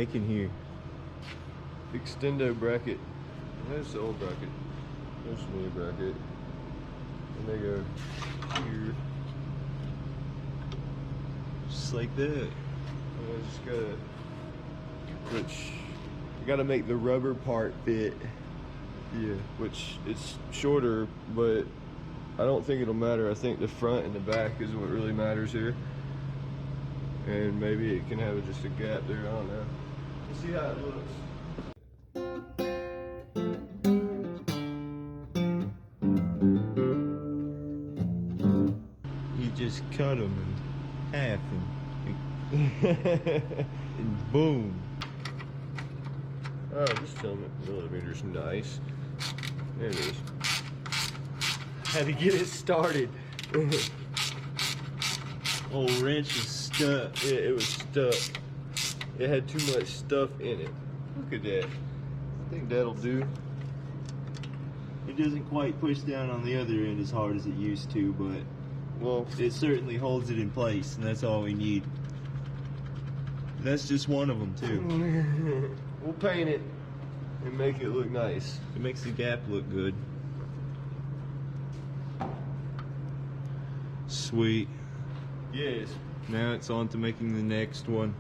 making here? Extendo bracket. There's the old bracket. There's the new bracket. And they go here. Just like that. And I just gotta, I gotta make the rubber part fit. Yeah. Which it's shorter, but I don't think it'll matter. I think the front and the back is what really matters here. And maybe it can have just a gap there, I don't know. Let's see how it looks. You just cut them in half and boom. Oh, this helmet millimeter's nice. There it is. Had to get it started. Old wrench is stuck. Yeah, it was stuck. It had too much stuff in it. Look at that. I think that'll do. It doesn't quite push down on the other end as hard as it used to, but Well, it certainly holds it in place, and that's all we need. That's just one of them, too. we'll paint it and make it look nice. It makes the gap look good. Sweet. Yes. Now it's on to making the next one.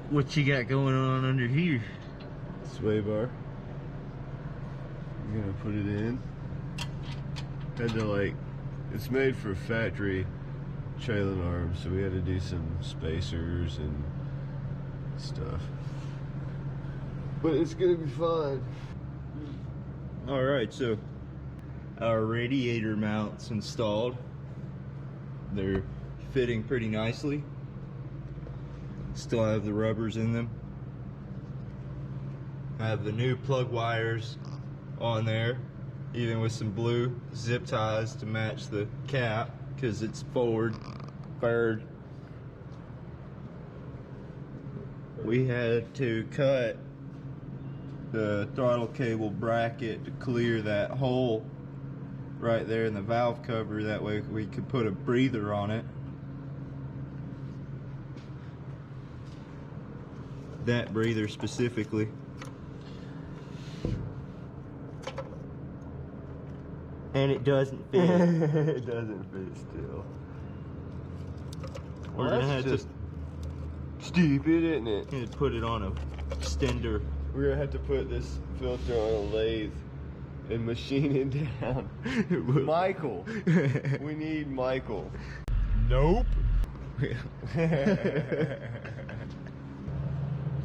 What you got going on under here? Sway bar. I'm gonna put it in. Had to like, it's made for factory trailing arms, so we had to do some spacers and stuff. But it's gonna be fine. Alright, so our radiator mounts installed. They're fitting pretty nicely. Still have the rubbers in them. I have the new plug wires on there, even with some blue zip ties to match the cap, because it's forward fired. We had to cut the throttle cable bracket to clear that hole right there in the valve cover. That way we could put a breather on it. That breather specifically. And it doesn't fit. It doesn't fit still. We're gonna have just stupid, isn't it? to put it on a extender. We're gonna have to put this filter on a lathe and machine it down. Michael. We need Michael. Nope.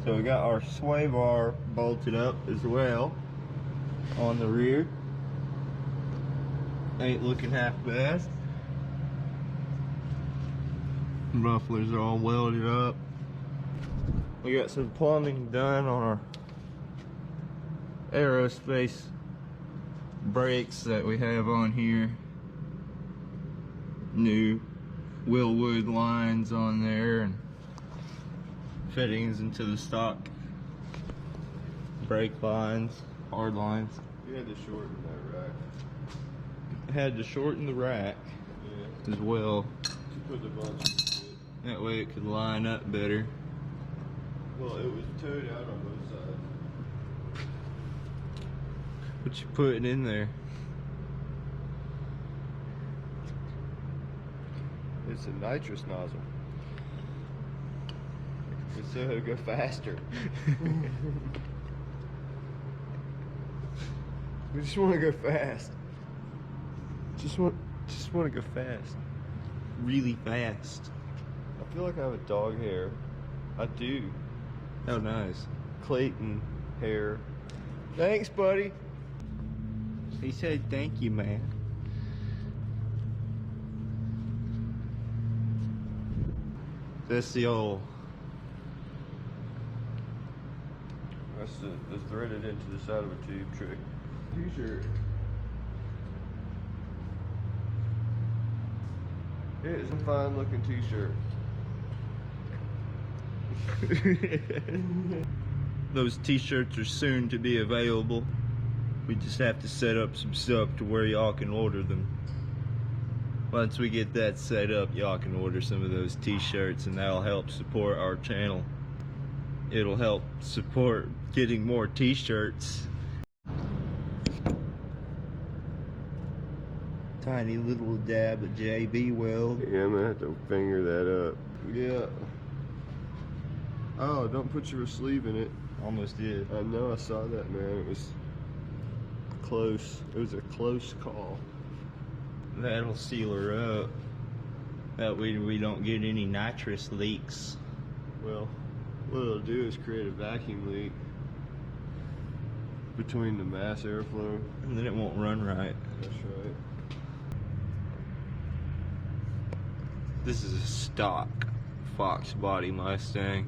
So we got our sway bar bolted up as well on the rear. Ain't looking half bad. Mufflers are all welded up. We got some plumbing done on our aerospace brakes that we have on here. New Willwood lines on there and fittings into the stock brake lines, hard lines. You had to shorten that rack. Had to shorten the rack as well. To put the bunch in it. That way it could line up better. Well, it was towed out on both sides. What you putting in there? It's a nitrous nozzle. It's so it'll go faster. We just want to go fast. Just want to go fast. Really fast. I feel like I have a dog hair. I do. Oh, nice. Clayton hair. Thanks, buddy. He said, "Thank you, man." That's the old. That's the threaded into the side of a tube trick. T-shirt. It's a fine looking t-shirt. Those t-shirts are soon to be available. We just have to set up some stuff to where y'all can order them. Once we get that set up, y'all can order some of those t-shirts, and that'll help support our channel. It'll help support getting more t-shirts. Tiny little dab of JB Weld. Yeah, I'm gonna have to finger that up. Yeah. Oh, don't put your sleeve in it. Almost did. I know, I saw that, man. It was close. It was a close call. That'll seal her up. That way we don't get any nitrous leaks. Well, what it'll do is create a vacuum leak between the mass airflow. And then it won't run right. That's right. This is a stock Fox body Mustang.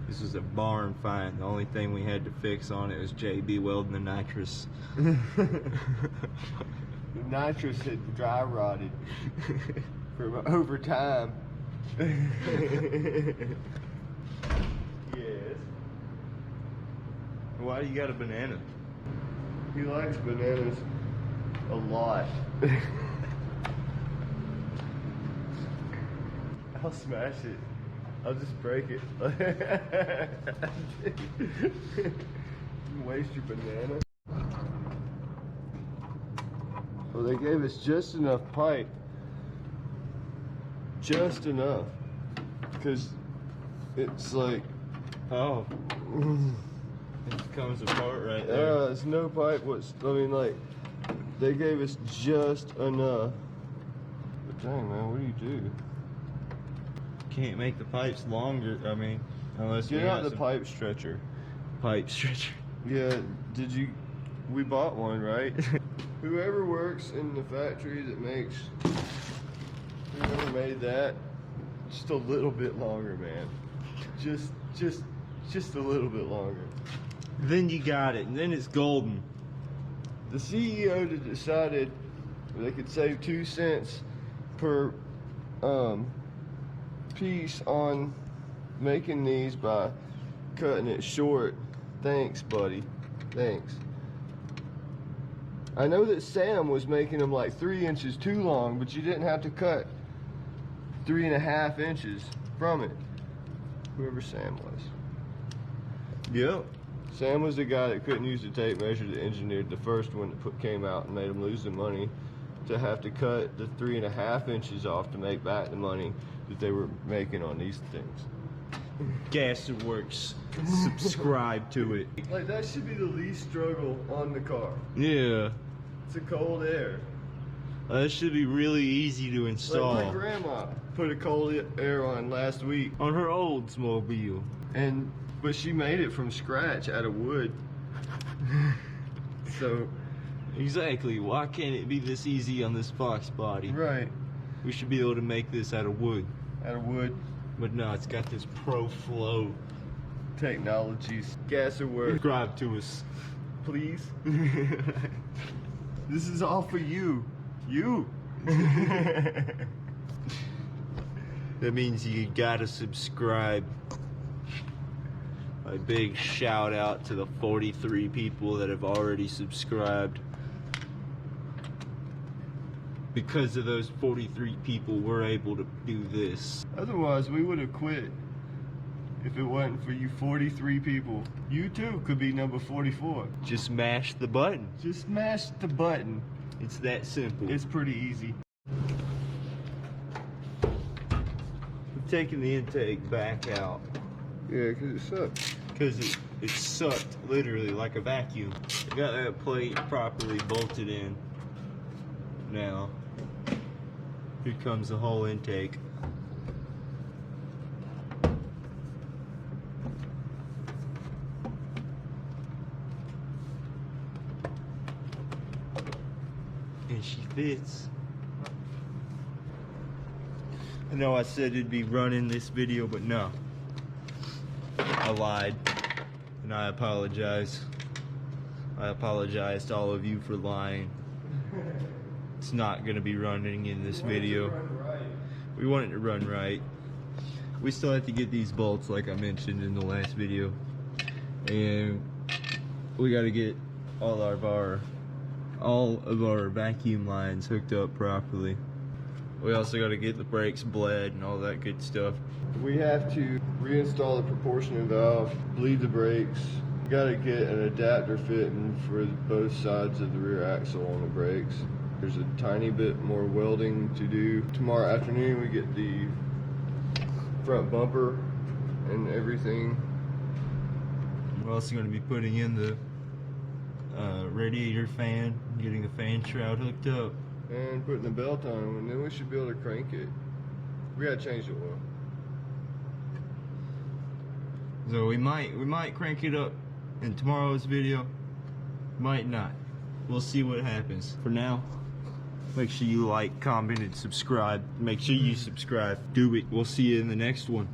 This was a barn find. The only thing we had to fix on it was JB welding the nitrous. The nitrous had dry rotted from over time. Yes. Why you got a banana? He likes bananas a lot. I'll smash it. I'll just break it. You waste your banana. Well, they gave us just enough pipe. Just enough. Because it's like... Oh. It comes apart right there. Yeah, there's no pipe. I mean, like, they gave us just enough. But dang, man, what do you do? Can't make the pipes longer. I mean, unless Get we out got the pipe stretcher. pipe stretcher. Yeah, did you? We bought one, right? Whoever works in the factory that makes, whoever made that, just a little bit longer, man. Just a little bit longer. Then you got it, and then it's golden. The CEO decided they could save 2 cents per piece on making these by cutting it short. Thanks, buddy. Thanks. I know that Sam was making them like 3 inches too long, but you didn't have to cut 3.5 inches from it. Whoever Sam was. Yep. Sam was the guy that couldn't use the tape measure that engineered the first one that came out and made him lose the money, to have to cut the 3.5 inches off to make back the money that they were making on these things. Gasworks. Subscribe to it. Like, that should be the least struggle on the car. Yeah. It's a cold air. That should be really easy to install. Like my grandma put a cold air on last week, On her Oldsmobile. but she made it from scratch out of wood. So, Exactly. Why can't it be this easy on this Fox body? right, We should be able to make this out of wood. out of wood. But no, it's got this Pro Flow. Technologies. Gas at work. Subscribe to us. Please. This is all for you. You. That means you gotta subscribe. A big shout out to the 43 people that have already subscribed. Because of those 43 people, we're able to do this. Otherwise, we would have quit. If it wasn't for you 43 people, you too could be number 44. Just mash the button. Just smash the button. It's that simple. It's pretty easy. We've taken the intake back out. Yeah, because it sucks. Because it sucked literally like a vacuum. I got that plate properly bolted in. Now, here comes the whole intake. and she fits. I know I said it'd be running this video, but no, I lied, and I apologize. I apologize to all of you for lying. It's not gonna be running in this video. We want it to run right. We still have to get these bolts like I mentioned in the last video, and we got to get all of our vacuum lines hooked up properly. We also got to get the brakes bled and all that good stuff. We have to reinstall the proportionate valve, bleed the brakes. We got to get an adapter fitting for both sides of the rear axle on the brakes. There's a tiny bit more welding to do. Tomorrow afternoon we get the front bumper and everything. We're also going to be putting in the radiator fan, getting the fan shroud hooked up. And putting the belt on, and then we should be able to crank it. We gotta change the oil. So we might crank it up in tomorrow's video, might not. We'll see what happens. For now, make sure you like, comment, and subscribe. Make sure you subscribe. Do it. We'll see you in the next one.